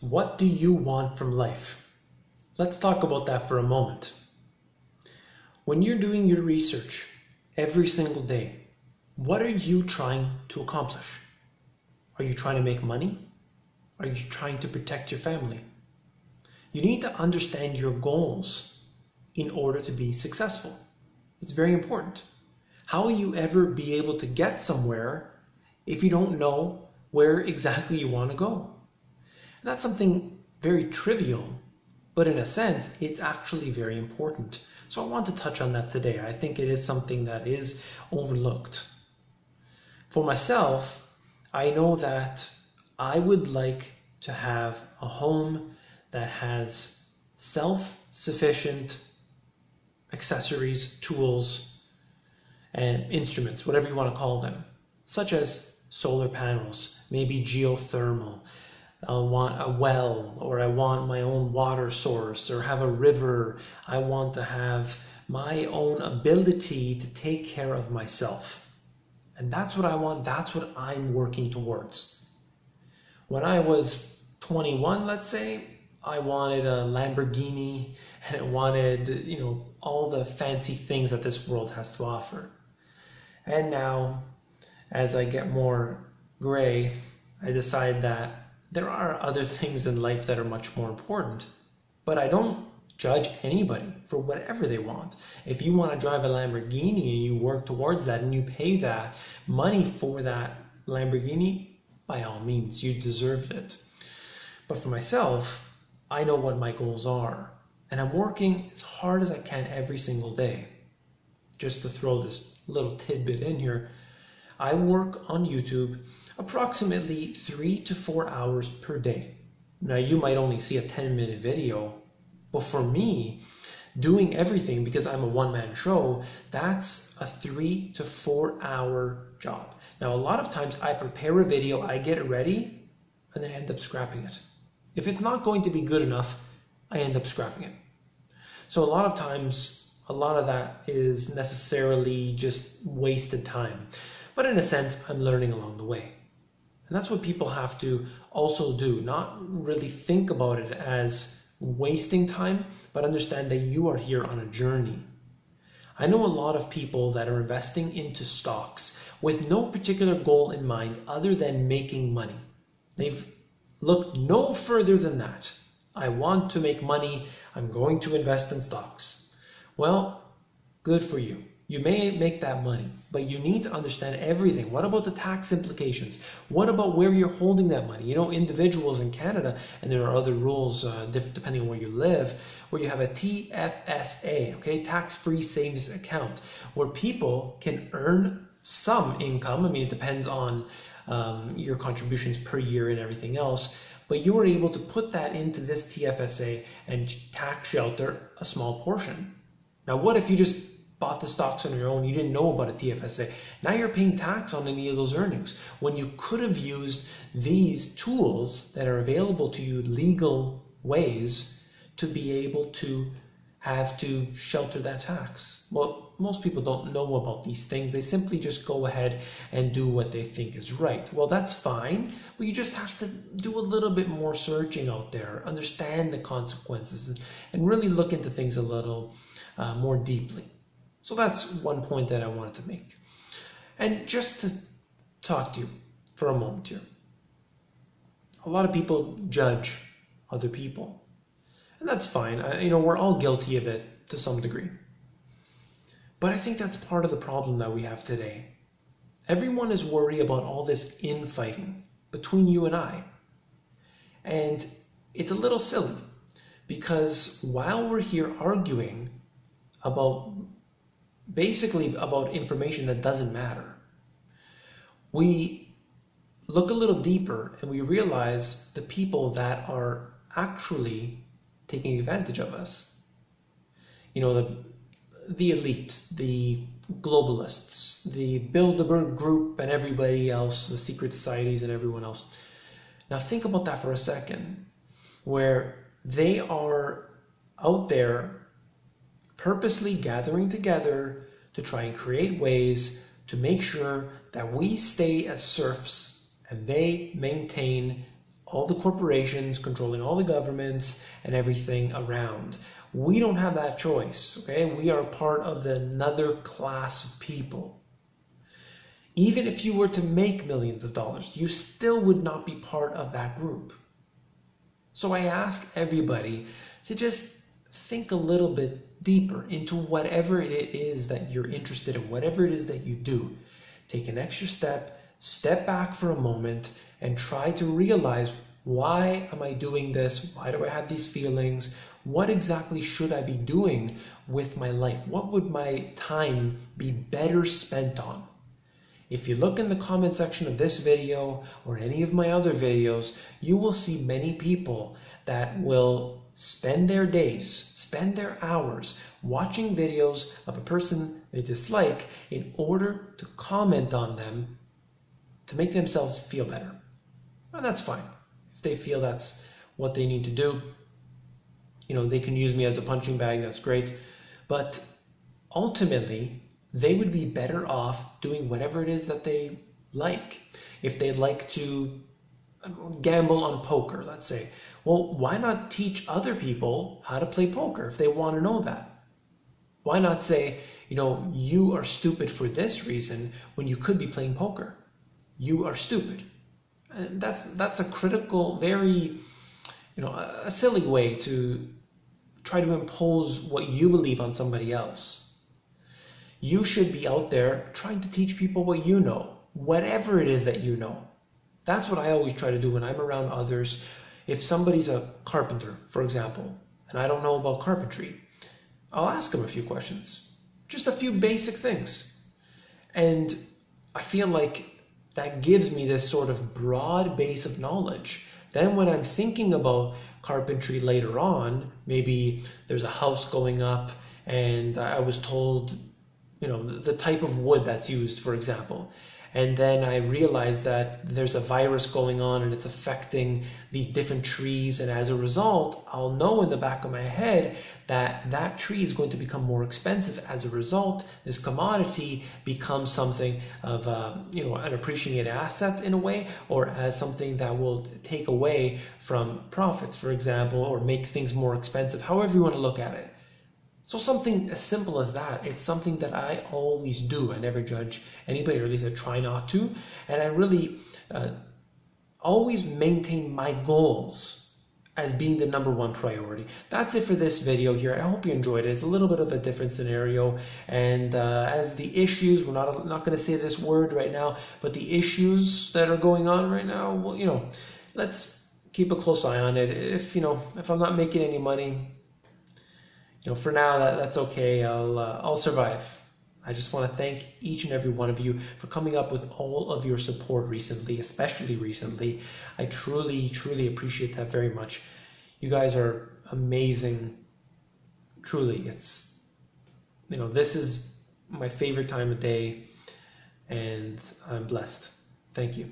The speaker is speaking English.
What do you want from life? Let's talk about that for a moment. When you're doing your research every single day, what are you trying to accomplish? Are you trying to make money? Are you trying to protect your family? You need to understand your goals in order to be successful. It's very important. How will you ever be able to get somewhere if you don't know where exactly you want to go? And that's something very trivial, but in a sense, it's actually very important. So I want to touch on that today. I think it is something that is overlooked. For myself, I know that I would like to have a home that has self-sufficient accessories, tools, and instruments, whatever you want to call them, such as solar panels, maybe geothermal. I want a well, or I want my own water source, or have a river. I want to have my own ability to take care of myself. And that's what I want. That's what I'm working towards. When I was 21, let's say, I wanted a Lamborghini and I wanted, all the fancy things that this world has to offer. And now, as I get more gray, I decide that there are other things in life that are much more important. But I don't judge anybody for whatever they want. If you want to drive a Lamborghini and you work towards that and you pay that money for that Lamborghini, by all means, you deserve it. But for myself, I know what my goals are. And I'm working as hard as I can every single day. Just to throw this little tidbit in here, I work on YouTube approximately 3 to 4 hours per day. Now, you might only see a 10-minute video, but for me, doing everything, because I'm a one-man show, that's a 3 to 4 hour job. Now, a lot of times I prepare a video, I get it ready, and then I end up scrapping it. If it's not going to be good enough, I end up scrapping it. So a lot of times, a lot of that is necessarily just wasted time. But in a sense, I'm learning along the way. And that's what people have to also do, not really think about it as wasting time, but understand that you are here on a journey. I know a lot of people that are investing into stocks with no particular goal in mind other than making money. They've looked no further than that. I want to make money. I'm going to invest in stocks. Well, good for you. You may make that money, but you need to understand everything. What about the tax implications? What about where you're holding that money? Individuals in Canada, and there are other rules depending on where you live, where you have a TFSA, okay, tax-free savings account, where people can earn some income. I mean, it depends on your contributions per year and everything else, but you were able to put that into this TFSA and tax shelter a small portion. Now, what if you just bought the stocks on your own, you didn't know about a TFSA? Now you're paying tax on any of those earnings when you could have used these tools that are available to you, legal ways, to be able to have to shelter that tax. Well, most people don't know about these things. They simply just go ahead and do what they think is right. Well, that's fine, but you just have to do a little bit more searching out there, understand the consequences, and really look into things a little more deeply. So that's one point that I wanted to make. And just to talk to you for a moment here. A lot of people judge other people. And that's fine. We're all guilty of it to some degree. But I think that's part of the problem that we have today. Everyone is worried about all this infighting between you and I. And it's a little silly, because while we're here arguing basically about information that doesn't matter, we look a little deeper and we realize the people that are actually taking advantage of us. The elite, the globalists, the Bilderberg group and everybody else, the secret societies and everyone else. Now think about that for a second, where they are out there purposely gathering together to try and create ways to make sure that we stay as serfs and they maintain all the corporations, controlling all the governments and everything around. We don't have that choice, okay? We are part of another class of people. Even if you were to make millions of dollars, you still would not be part of that group. So I ask everybody to just think a little bit deeper into whatever it is that you're interested in, whatever it is that you do. Take an extra step back for a moment, and try to realize, why am I doing this? Why do I have these feelings? What exactly should I be doing with my life? What would my time be better spent on? If you look in the comment section of this video or any of my other videos, you will see many people that will spend their days, spend their hours watching videos of a person they dislike in order to comment on them to make themselves feel better. Well, that's fine. If they feel that's what they need to do, you know, they can use me as a punching bag, that's great. But ultimately, they would be better off doing whatever it is that they like. If they like to gamble on poker, let's say, well, why not teach other people how to play poker if they want to know that? Why not say, you know, you are stupid for this reason when you could be playing poker? You are stupid. And that's a critical, very, you know, a silly way to try to impose what you believe on somebody else. You should be out there trying to teach people what you know, whatever it is that you know. That's what I always try to do when I'm around others. If somebody's a carpenter, for example, and I don't know about carpentry, I'll ask them a few questions, just a few basic things. And I feel like that gives me this sort of broad base of knowledge. Then when I'm thinking about carpentry later on, maybe there's a house going up and I was told, you know, the type of wood that's used, for example. And then I realized that there's a virus going on and it's affecting these different trees. And as a result, I'll know in the back of my head that that tree is going to become more expensive. As a result, this commodity becomes something of you know, an appreciated asset in a way, or as something that will take away from profits, for example, or make things more expensive, however you want to look at it. So something as simple as that, it's something that I always do. I never judge anybody, or at least I try not to. And I really always maintain my goals as being the #1 priority. That's it for this video here. I hope you enjoyed it. It's a little bit of a different scenario. And as the issues, we're not going to say this word right now, but the issues that are going on right now, well, you know, let's keep a close eye on it. If, you know, if I'm not making any money, you know, for now, that's okay. I'll survive. I just want to thank each and every one of you for coming up with all of your support recently, especially recently. I truly, truly appreciate that very much. You guys are amazing. Truly, it's, you know, this is my favorite time of day, and I'm blessed. Thank you.